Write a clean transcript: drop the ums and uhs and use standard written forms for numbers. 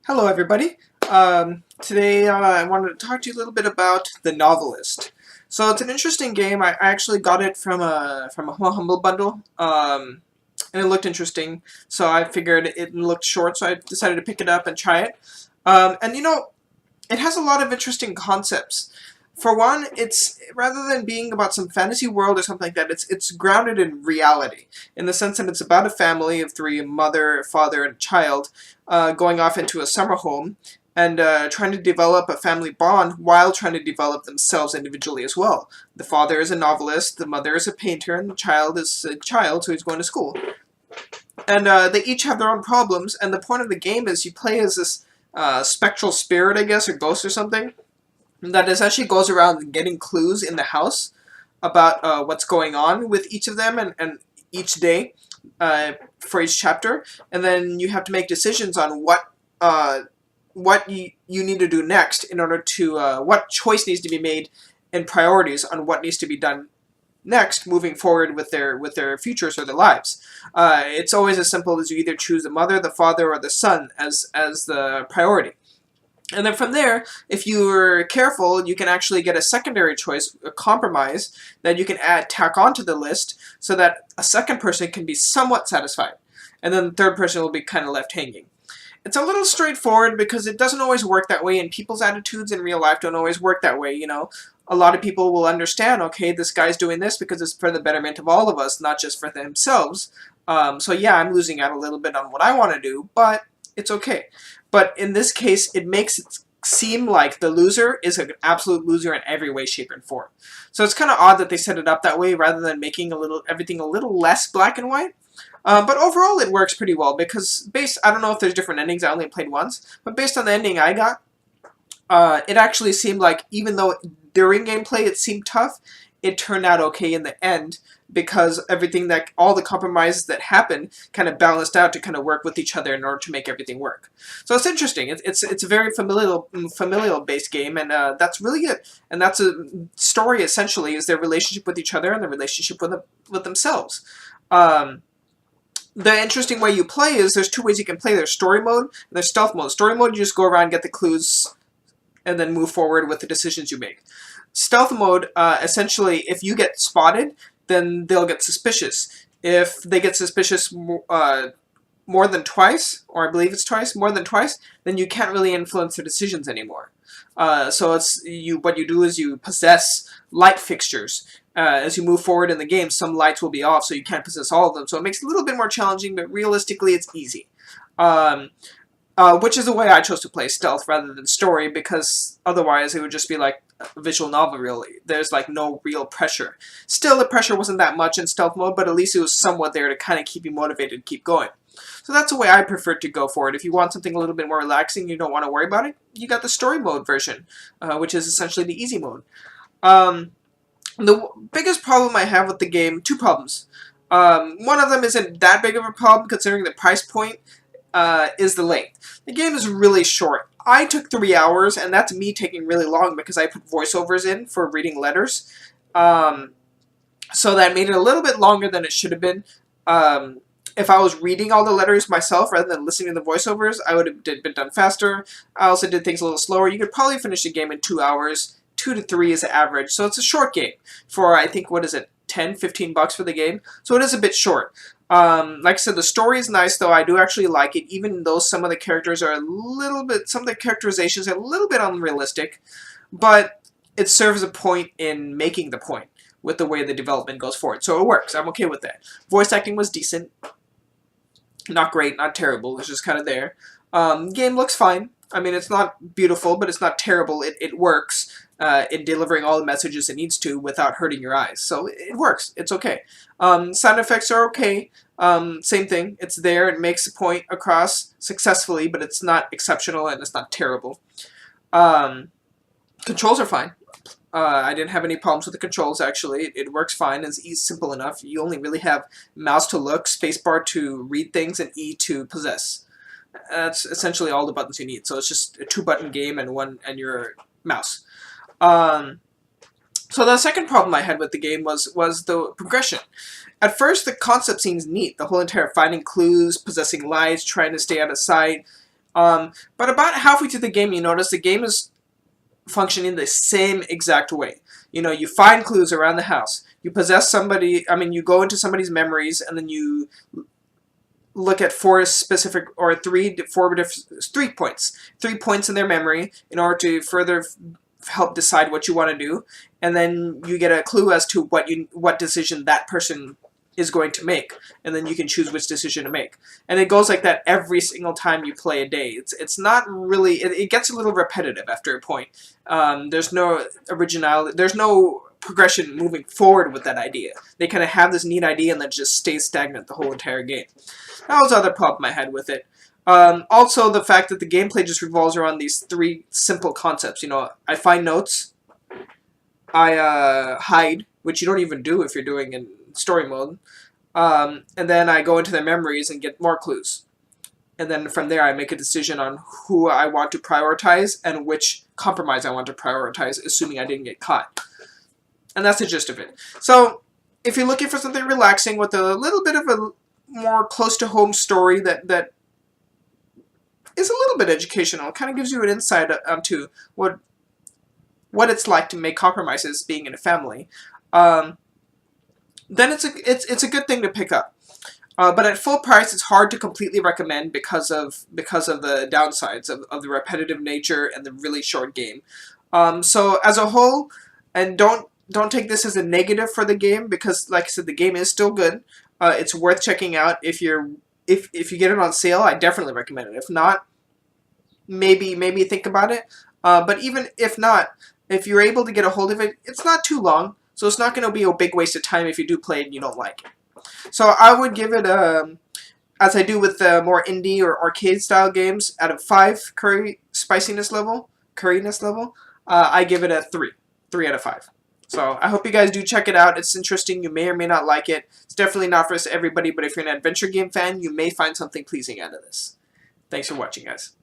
Hello, everybody. Today I wanted to talk to you a little bit about The Novelist. So it's an interesting game. I actually got it from a Humble Bundle, and it looked interesting. So I figured it looked short, so I decided to pick it up and try it. And it has a lot of interesting concepts. For one, it's rather than being about some fantasy world or something like that, it's grounded in reality, in the sense that it's about a family of three: a mother, father, and a child, going off into a summer home and trying to develop a family bond while trying to develop themselves individually as well. The father is a novelist, the mother is a painter, and the child is a child, so he's going to school. And they each have their own problems, and the point of the game is you play as this spectral spirit, I guess, or ghost or something, that essentially goes around getting clues in the house about what's going on with each of them and each day for each chapter, and then you have to make decisions on what you need to do next in order to what choice needs to be made and priorities on what needs to be done next moving forward with their futures or their lives. It's always as simple as you either choose the mother, the father, or the son as the priority. And then from there, if you're careful, you can actually get a secondary choice, a compromise, that you can tack onto the list so that a second person can be somewhat satisfied. And then the third person will be kind of left hanging. It's a little straightforward because it doesn't always work that way, and people's attitudes in real life don't always work that way, A lot of people will understand, okay, this guy's doing this because it's for the betterment of all of us, not just for themselves. So yeah, I'm losing out a little bit on what I want to do, but it's okay. But in this case, it makes it seem like the loser is an absolute loser in every way, shape, and form. So it's kind of odd that they set it up that way rather than making everything a little less black and white. But overall, it works pretty well because I don't know if there's different endings. I only played once, but based on the ending I got, it actually seemed like even though during gameplay it seemed tough, it turned out okay in the end because all the compromises that happened kind of balanced out to kind of work with each other in order to make everything work. So it's interesting. It's a very familial based game, and that's really it. And that's a story essentially is their relationship with each other and their relationship with themselves. The interesting way you play is there's two ways you can play. There's story mode and there's stealth mode. Story mode, you just go around, get the clues, and then move forward with the decisions you make. Stealth mode, essentially, if you get spotted, then they'll get suspicious. If they get suspicious more than twice, or I believe it's twice, more than twice, then you can't really influence their decisions anymore. So what you do is you possess light fixtures. As you move forward in the game, some lights will be off, so you can't possess all of them. So it makes it a little bit more challenging, but realistically, it's easy. Which is the way I chose to play stealth rather than story, because otherwise it would just be like a visual novel, really. There's like no real pressure. Still, the pressure wasn't that much in stealth mode, but at least it was somewhat there to kind of keep you motivated to keep going. So that's the way I prefer to go for it. If you want something a little bit more relaxing, you don't want to worry about it, you got the story mode version, which is essentially the easy mode. The biggest problem I have with the game, two problems. One of them isn't that big of a problem considering the price point, is the length. The game is really short. I took 3 hours, and that's me taking really long because I put voiceovers in for reading letters. So that made it a little bit longer than it should have been. If I was reading all the letters myself rather than listening to the voiceovers, I would have been done faster. I also did things a little slower. You could probably finish the game in 2 hours. 2 to 3 is the average. So it's a short game for, I think, what is it, 10, 15 bucks for the game? So it is a bit short. Like I said, the story is nice, though. I do actually like it, even though some of the characters are some of the characterizations are a little bit unrealistic, but it serves a point in making the point with the way the development goes forward. So it works. I'm okay with that. Voice acting was decent. Not great, not terrible. It's just kind of there. Game looks fine. I mean, it's not beautiful, but it's not terrible. It works in delivering all the messages it needs to without hurting your eyes. So it works. It's okay. Sound effects are okay. Same thing. It's there. It makes the point across successfully, but it's not exceptional and it's not terrible. Controls are fine. I didn't have any problems with the controls, actually. It works fine. It's simple enough. You only really have mouse to look, spacebar to read things, and E to possess. That's essentially all the buttons you need. So it's just a 2-button game and your mouse. So the second problem I had with the game was the progression. At first, the concept seems neat. The whole entire finding clues, possessing lights, trying to stay out of sight. But about halfway through the game, you notice the game is functioning the same exact way. You know, you find clues around the house. You possess somebody, I mean, you go into somebody's memories, and then you look at four specific, or three points. 3 points in their memory in order to further help decide what you want to do. And then you get a clue as to what decision that person is going to make, and then you can choose which decision to make. And it goes like that every single time you play a day. It's not really, it gets a little repetitive after a point. There's no originality, there's no progression moving forward with that idea. They kind of have this neat idea and then just stays stagnant the whole entire game. That was the other problem I had with it. Also, the fact that the gameplay just revolves around these three simple concepts. You know, I find notes, I hide, which you don't even do if you're doing in story mode, and then I go into their memories and get more clues. And then from there I make a decision on who I want to prioritize and which compromise I want to prioritize, assuming I didn't get caught. And that's the gist of it. So, if you're looking for something relaxing with a little bit of a more close-to-home story that is a little bit educational, it kind of gives you an insight onto what it's like to make compromises being in a family, then it's a good thing to pick up. But at full price, it's hard to completely recommend because of the downsides of the repetitive nature and the really short game. So as a whole, and don't take this as a negative for the game, because like I said, the game is still good. It's worth checking out if you get it on sale. I definitely recommend it. If not, maybe think about it. But even if not, if you're able to get a hold of it, it's not too long, so it's not going to be a big waste of time if you do play it and you don't like it. So I would give it, as I do with the more indie or arcade style games, out of 5 curriness level, I give it a 3 out of 5. So I hope you guys do check it out. It's interesting. You may or may not like it. It's definitely not for everybody, but if you're an adventure game fan, you may find something pleasing out of this. Thanks for watching, guys.